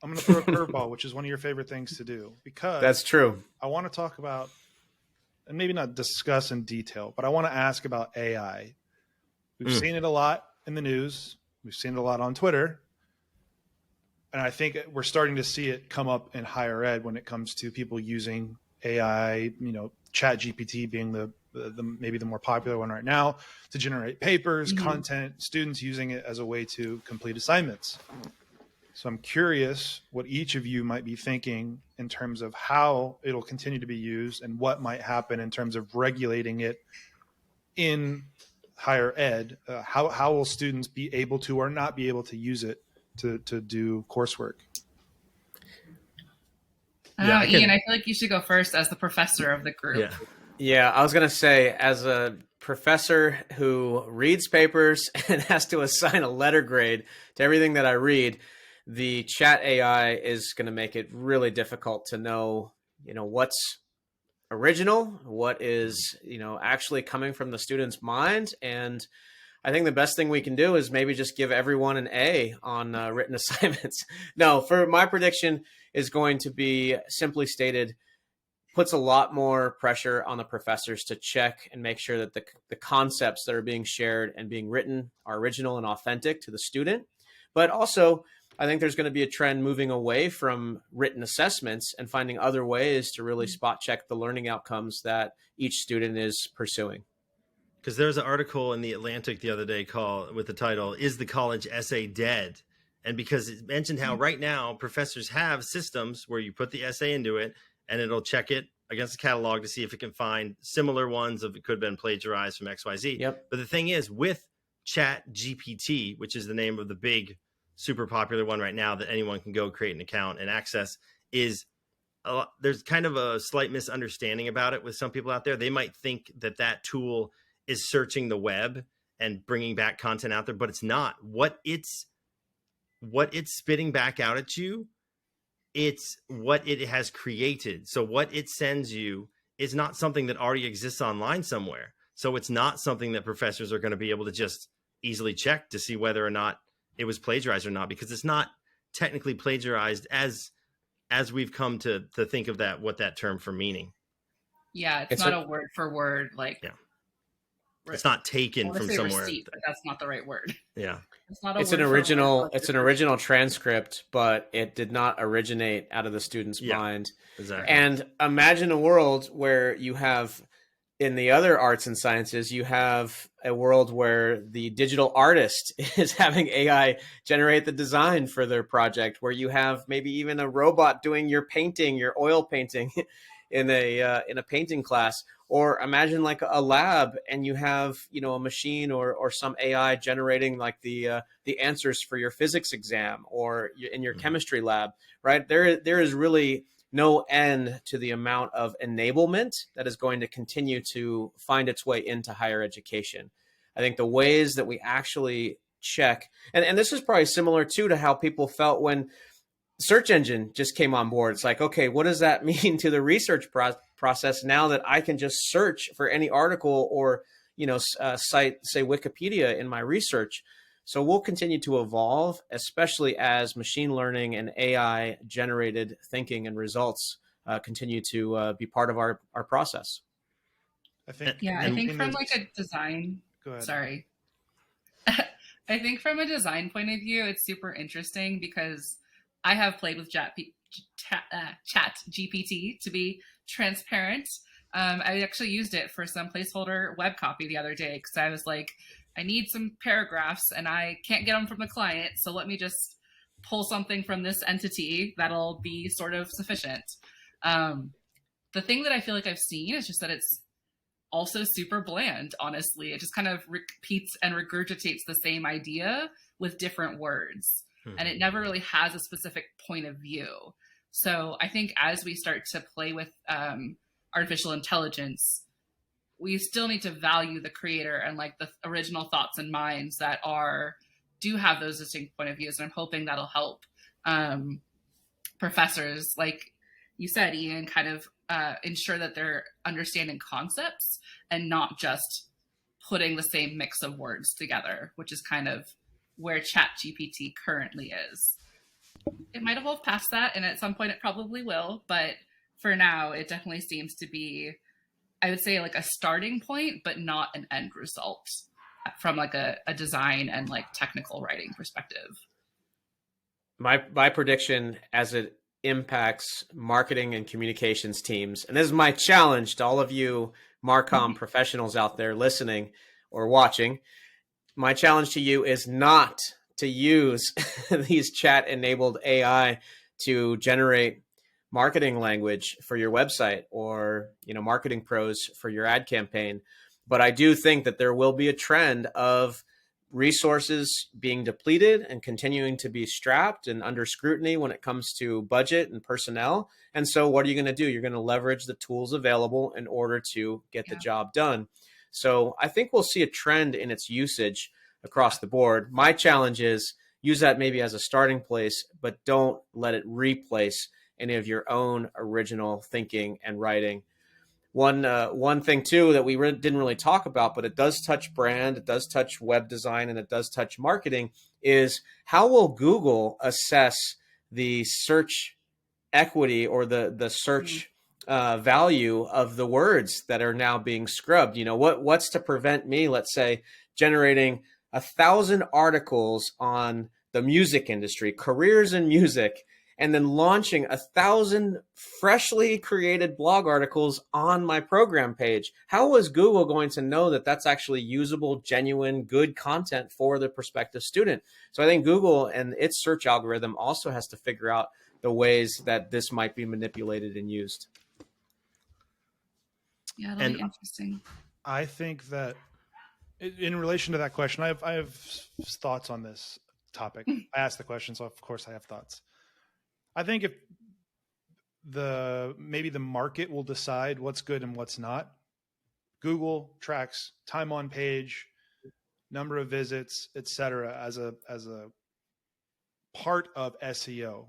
I'm going to throw a curveball, which is one of your favorite things to do, because That's true. I want to talk about, and maybe not discuss in detail, but I want to ask about AI. We've seen it a lot in the news. We've seen it a lot on Twitter. And I think we're starting to see it come up in higher ed when it comes to people using AI, Chat GPT being the maybe the more popular one right now, to generate papers, content, students using it as a way to complete assignments. So I'm curious what each of you might be thinking in terms of how it'll continue to be used and what might happen in terms of regulating it in higher ed. How will students be able to or not be able to use it to do coursework? Ian, I feel like you should go first as the professor of the group. Yeah, I was going to say, as a professor who reads papers and has to assign a letter grade to everything that I read, the chat AI is going to make it really difficult to know, what's original, what is, actually coming from the student's mind. And I think the best thing we can do is maybe just give everyone an A on written assignments. No, for my prediction is going to be, simply stated, puts a lot more pressure on the professors to check and make sure that the concepts that are being shared and being written are original and authentic to the student. But also, I think there's going to be a trend moving away from written assessments and finding other ways to really spot check the learning outcomes that each student is pursuing. Because there's an article in The Atlantic the other day with the title, "Is the College Essay Dead?" And because it mentioned how right now professors have systems where you put the essay into it and it'll check it against the catalog to see if it can find similar ones of it could have been plagiarized from XYZ. Yep. But the thing is, with Chat GPT, which is the name of the big, super popular one right now that anyone can go create an account and access, there's kind of a slight misunderstanding about it with some people out there. They might think that tool is searching the web and bringing back content out there, but it's not. What it's spitting back out at you, it's what it has created. So what it sends you is not something that already exists online somewhere. So it's not something that professors are going to be able to just easily check to see whether or not it was plagiarized or not, because it's not technically plagiarized as we've come to think of what that term for meaning. Yeah, it's not a word for word, it's not taken from somewhere. Receipt, but that's not the right word. Yeah. It's an original transcript, but it did not originate out of the student's mind. Exactly. And imagine a world where you have, in the other arts and sciences, you have a world where the digital artist is having AI generate the design for their project, where you have maybe even a robot doing your painting, your oil painting in a painting class. Or imagine like a lab and you have, a machine or some AI generating like the answers for your physics exam or in your chemistry lab, right? There is really no end to the amount of enablement that is going to continue to find its way into higher education. I think the ways that we actually check, and this is probably similar too to how people felt when search engine just came on board. It's like, okay, what does that mean to the research process now that I can just search for any article or, cite, say, Wikipedia in my research? So we'll continue to evolve, especially as machine learning and AI generated thinking and results continue to be part of our process. I think from like a design, sorry. I think from a design point of view, it's super interesting because I have played with Chat GPT, to be transparent. I actually used it for some placeholder web copy the other day because I was like, I need some paragraphs and I can't get them from the client. So let me just pull something from this entity that'll be sort of sufficient. The thing that I feel like I've seen is just that it's also super bland, honestly. It just kind of repeats and regurgitates the same idea with different words. And it never really has a specific point of view. So I think as we start to play with artificial intelligence, we still need to value the creator and like the original thoughts and minds that do have those distinct point of views. And I'm hoping that'll help professors, like you said, Ian, kind of ensure that they're understanding concepts and not just putting the same mix of words together, which is kind of where Chat GPT currently is. It might evolve past that, and at some point it probably will. But for now, it definitely seems to be, I would say, like a starting point, but not an end result from like a design and like technical writing perspective. My prediction as it impacts marketing and communications teams, and this is my challenge to all of you Marcom professionals out there listening or watching. My challenge to you is not to use these chat enabled AI to generate marketing language for your website or, marketing pros for your ad campaign. But I do think that there will be a trend of resources being depleted and continuing to be strapped and under scrutiny when it comes to budget and personnel. And so what are you going to do? You're going to leverage the tools available in order to get the job done. So I think we'll see a trend in its usage across the board. My challenge is use that maybe as a starting place, but don't let it replace any of your own original thinking and writing. One thing too that we didn't really talk about, but it does touch brand, it does touch web design, and it does touch marketing, is how will Google assess the search equity or the search value of the words that are now being scrubbed? What's to prevent me, let's say, generating 1,000 articles on the music industry, careers in music, and then launching 1,000 freshly created blog articles on my program page? How is Google going to know that that's actually usable, genuine, good content for the prospective student? So I think Google and its search algorithm also has to figure out the ways that this might be manipulated and used. Yeah, that'll be interesting. I think that in relation to that question, I have thoughts on this topic. I asked the question, so of course I have thoughts. I think if maybe the market will decide what's good and what's not. Google tracks time on page, number of visits, etc. as a part of SEO.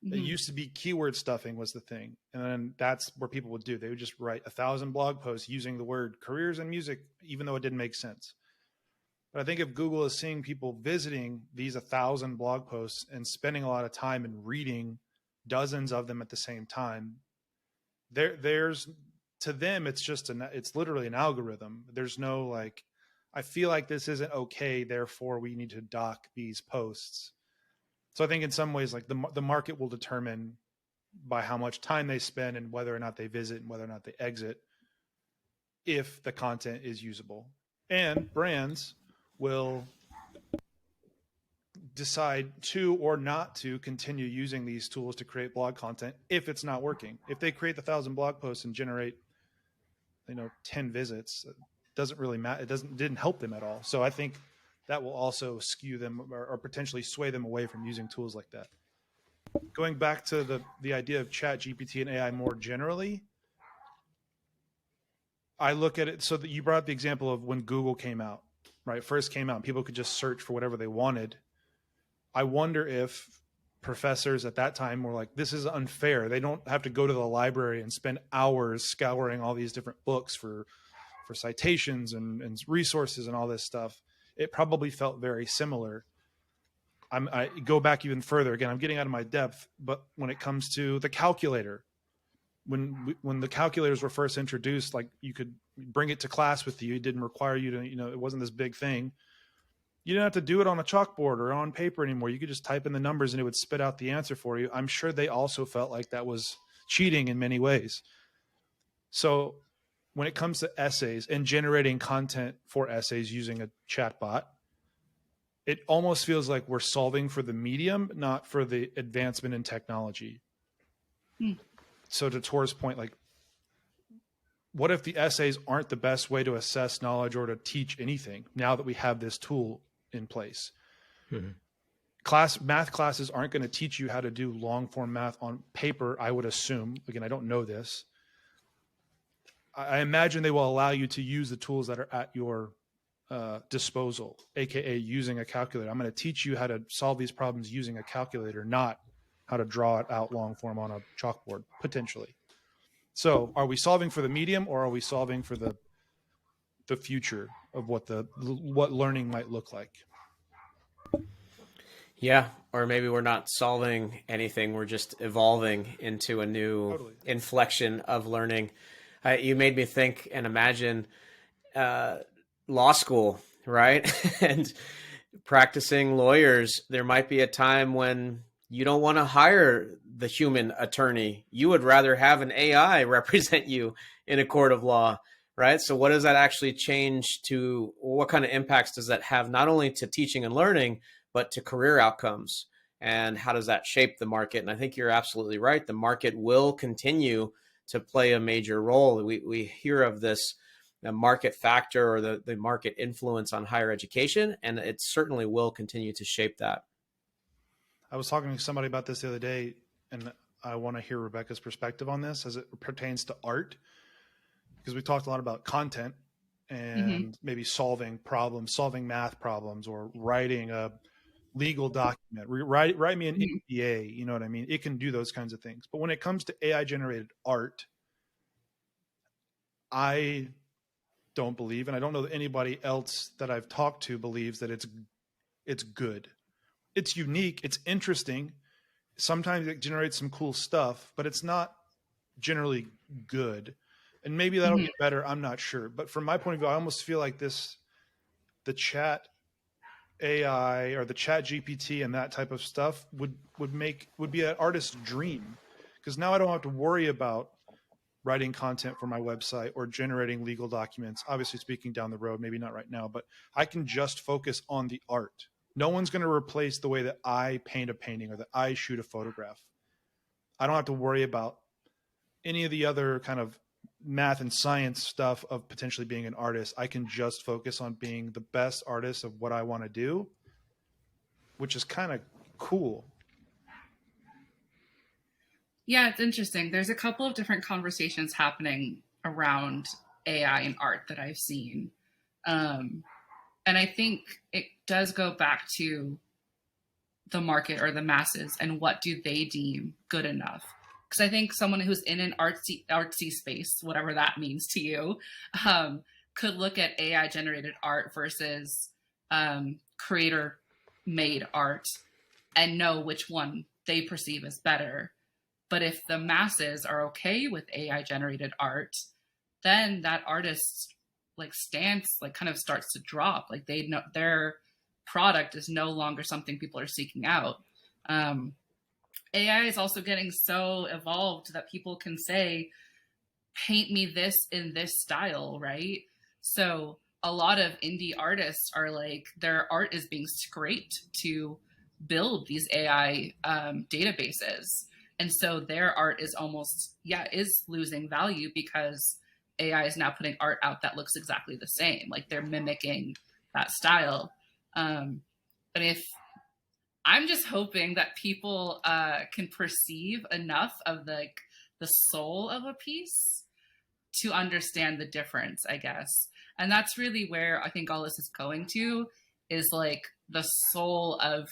It used to be keyword stuffing was the thing. And then that's where people would do. They would just write 1,000 blog posts using the word careers in music, even though it didn't make sense. But I think if Google is seeing people visiting these 1,000 blog posts and spending a lot of time and reading dozens of them at the same time, there's to them, it's literally an algorithm. There's no like, I feel like this isn't okay, therefore we need to dock these posts. So I think in some ways, like the market will determine by how much time they spend and whether or not they visit and whether or not they exit, if the content is usable. And brands will decide to or not to continue using these tools to create blog content if it's not working. If they create 1,000 blog posts and generate, 10 visits, it doesn't really matter. Didn't help them at all. So I think that will also skew them or potentially sway them away from using tools like that. Going back to the idea of chat GPT and AI more generally, I look at it so that you brought up the example of when Google came out, right? First came out, people could just search for whatever they wanted. I wonder if professors at that time were like, this is unfair. They don't have to go to the library and spend hours scouring all these different books for citations and resources and all this stuff. It probably felt very similar. I go back even further. Again, I'm getting out of my depth, but when it comes to the calculator, when the calculators were first introduced, like you could bring it to class with you. It didn't require you to, it wasn't this big thing. You didn't have to do it on a chalkboard or on paper anymore. You could just type in the numbers and it would spit out the answer for you. I'm sure they also felt like that was cheating in many ways. So when it comes to essays and generating content for essays using a chatbot, it almost feels like we're solving for the medium, not for the advancement in technology. So to Torr's point, like, what if the essays aren't the best way to assess knowledge or to teach anything now that we have this tool in place? Math classes aren't going to teach you how to do long form math on paper, I would assume. Again, I don't know this. I imagine they will allow you to use the tools that are at your disposal, aka using a calculator. I'm going to teach you how to solve these problems using a calculator, not how to draw it out long form on a chalkboard, potentially. So are we solving for the medium, or are we solving for the future of what learning might look like? Yeah, or maybe we're not solving anything. We're just evolving into a new Totally. inflection of learning. You made me think and imagine uh, law school, right? And practicing lawyers, there might be a time when you don't want to hire the human attorney. You would rather have an AI represent you in a court of law, right? So what does that actually change to, what kind of impacts does that have not only to teaching and learning, but to career outcomes? And how does that shape the market? And I think you're absolutely right. The market will continue to play a major role. We hear of this the market factor or the market influence on higher education, and it certainly will continue to shape that. I was talking to somebody about this the other day, and I want to hear Rebecca's perspective on this as it pertains to art, because we talked a lot about content and maybe solving problems, solving math problems, or writing a legal document. Write me an APA, you know what I mean? It can do those kinds of things. But when it comes to AI generated art, I don't believe, and I don't know that anybody else that I've talked to believes that it's good. It's unique, it's interesting. Sometimes it generates some cool stuff, but it's not generally good. And maybe that'll get better, I'm not sure. But from my point of view, I almost feel like the chat AI or the chat GPT and that type of stuff would be an artist's dream. Because now I don't have to worry about writing content for my website or generating legal documents. Obviously speaking down the road, maybe not right now, but I can just focus on the art. No one's going to replace the way that I paint a painting or that I shoot a photograph. I don't have to worry about any of the other kind of math and science stuff of potentially being an artist. I can just focus on being the best artist of what I want to do, which is kind of cool. Yeah, it's interesting. There's a couple of different conversations happening around AI and art that I've seen. And I think it does go back to the market or the masses and what do they deem good enough. Because I think someone who's in an artsy space, whatever that means to you, could look at AI generated art versus creator made art and know which one they perceive as better. But if the masses are okay with AI generated art, then that artist's stance kind of starts to drop. Like they know their product is no longer something people are seeking out. AI is also getting so evolved that people can say, paint me this in this style, right? So a lot of indie artists are their art is being scraped to build these AI databases. And so their art is is losing value because AI is now putting art out that looks exactly the same. Like they're mimicking that style. And if I'm just hoping that people can perceive enough of the soul of a piece to understand the difference, I guess. And that's really where I think all this is going to, is the soul of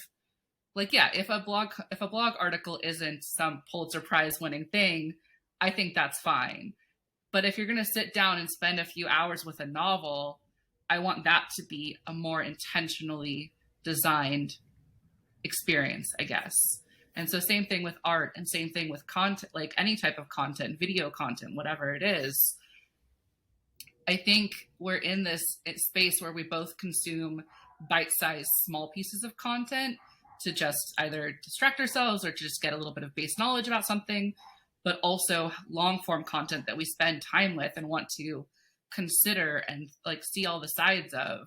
if a blog article isn't some Pulitzer Prize winning thing, I think that's fine. But if you're going to sit down and spend a few hours with a novel, I want that to be a more intentionally designed experience, I guess. And so same thing with art and same thing with content, any type of content, video content, whatever it is. I think we're in this space where we both consume bite-sized small pieces of content to just either distract ourselves or to just get a little bit of base knowledge about something, but also long form content that we spend time with and want to consider and see all the sides of.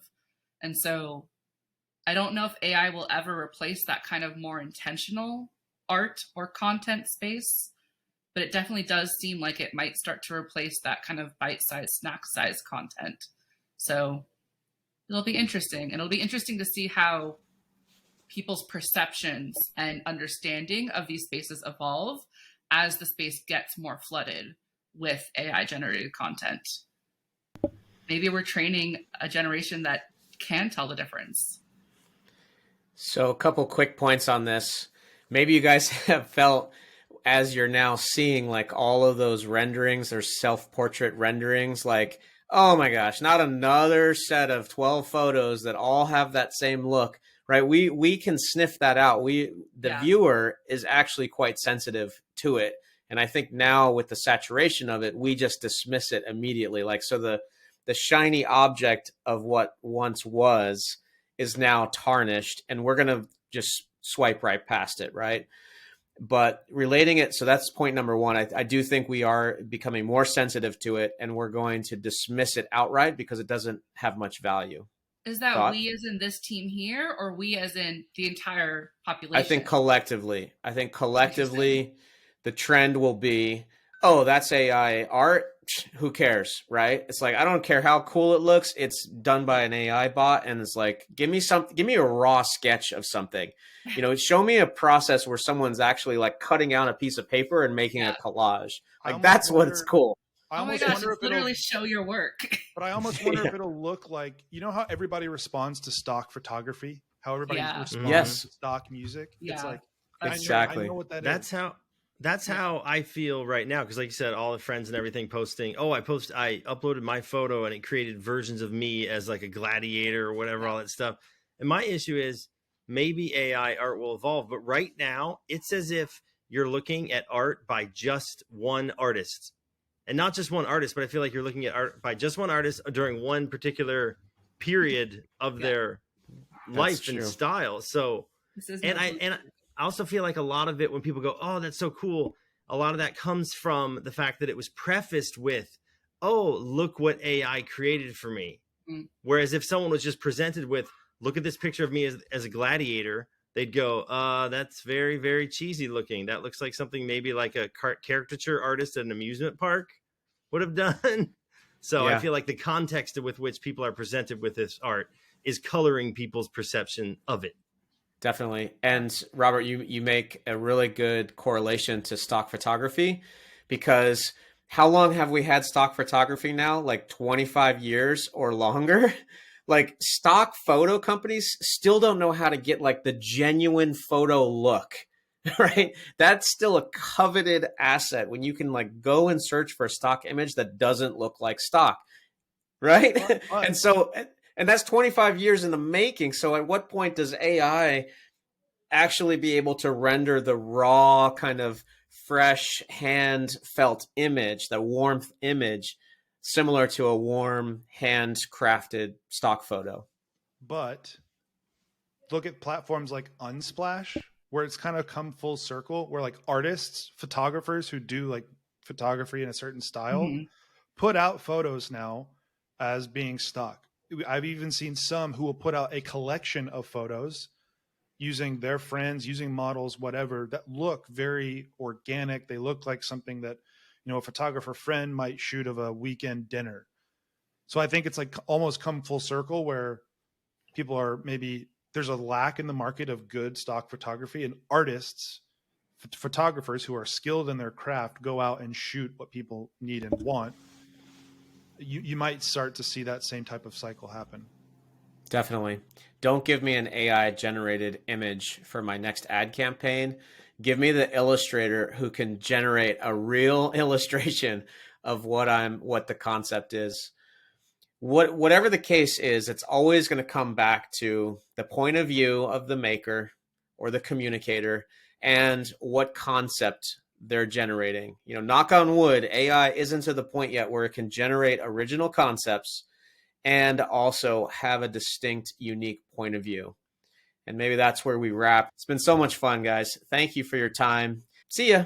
And so I don't know if AI will ever replace that kind of more intentional art or content space, but it definitely does seem like it might start to replace that kind of bite-sized, snack-sized content. So it'll be interesting. And it'll be interesting to see how people's perceptions and understanding of these spaces evolve as the space gets more flooded with AI generated content. Maybe we're training a generation that can tell the difference. So a couple quick points on this. Maybe you guys have felt, as you're now seeing all of those renderings or self-portrait renderings, oh my gosh, not another set of 12 photos that all have that same look. right? We can sniff that out. The Yeah. viewer is actually quite sensitive to it. And I think now with the saturation of it, we just dismiss it immediately. Like, so the shiny object of what once was is now tarnished, and we're going to just swipe right past it, right? But relating it, so that's point number one. I do think we are becoming more sensitive to it, and we're going to dismiss it outright because it doesn't have much value. Is that Thought? we as in this team here, or we as in the entire population? I think collectively, the trend will be, oh, that's AI art. Who cares, right? It's like, I don't care how cool it looks. It's done by an AI bot. And it's like, give me a raw sketch of something, show me a process where someone's actually like cutting out a piece of paper and making a collage. Like, that's what it's cool. Oh my gosh, it's literally show your work. But I almost wonder if it'll look like, how everybody responds to stock photography, how everybody responds to stock music. Yeah. It's like, exactly. I know what That's how I feel right now. Cause like you said, all the friends and everything posting, I uploaded my photo and it created versions of me as like a gladiator or whatever, all that stuff. And my issue is maybe AI art will evolve, but right now it's as if you're looking at art by just one artist. And not just one artist, but I feel like you're looking at art by just one artist during one particular period of their life and style. So, I also feel like a lot of it, when people go, oh, that's so cool, a lot of that comes from the fact that it was prefaced with, oh, look what AI created for me. Whereas if someone was just presented with, look at this picture of me as a gladiator, they'd go, that's very, very cheesy looking. That looks like something maybe like a caricature artist at an amusement park would have done. So I feel like the context with which people are presented with this art is coloring people's perception of it. Definitely. And Robert, you make a really good correlation to stock photography, because how long have we had stock photography now? Like 25 years or longer? Like, stock photo companies still don't know how to get like the genuine photo look, right? That's still a coveted asset when you can like go and search for a stock image that doesn't look like stock, right? And that's 25 years in the making. So at what point does AI actually be able to render the raw kind of fresh hand felt image, the warmth image, similar to a warm handcrafted stock photo? But look at platforms like Unsplash, where it's kind of come full circle, where like artists, photographers who do like photography in a certain style put out photos now as being stock. I've even seen some who will put out a collection of photos using their friends, using models, whatever, that look very organic. They look like something that, a photographer friend might shoot of a weekend dinner. So I think it's like almost come full circle where people are there's a lack in the market of good stock photography, and artists, photographers who are skilled in their craft go out and shoot what people need and want. You might start to see that same type of cycle happen. Definitely. Don't give me an AI generated image for my next ad campaign. Give me the illustrator who can generate a real illustration of what the concept is. Whatever the case is, it's always going to come back to the point of view of the maker or the communicator and what concept they're generating. Knock on wood, AI isn't to the point yet where it can generate original concepts and also have a distinct, unique point of view. And maybe that's where we wrap. It's been so much fun, guys. Thank you for your time. See ya.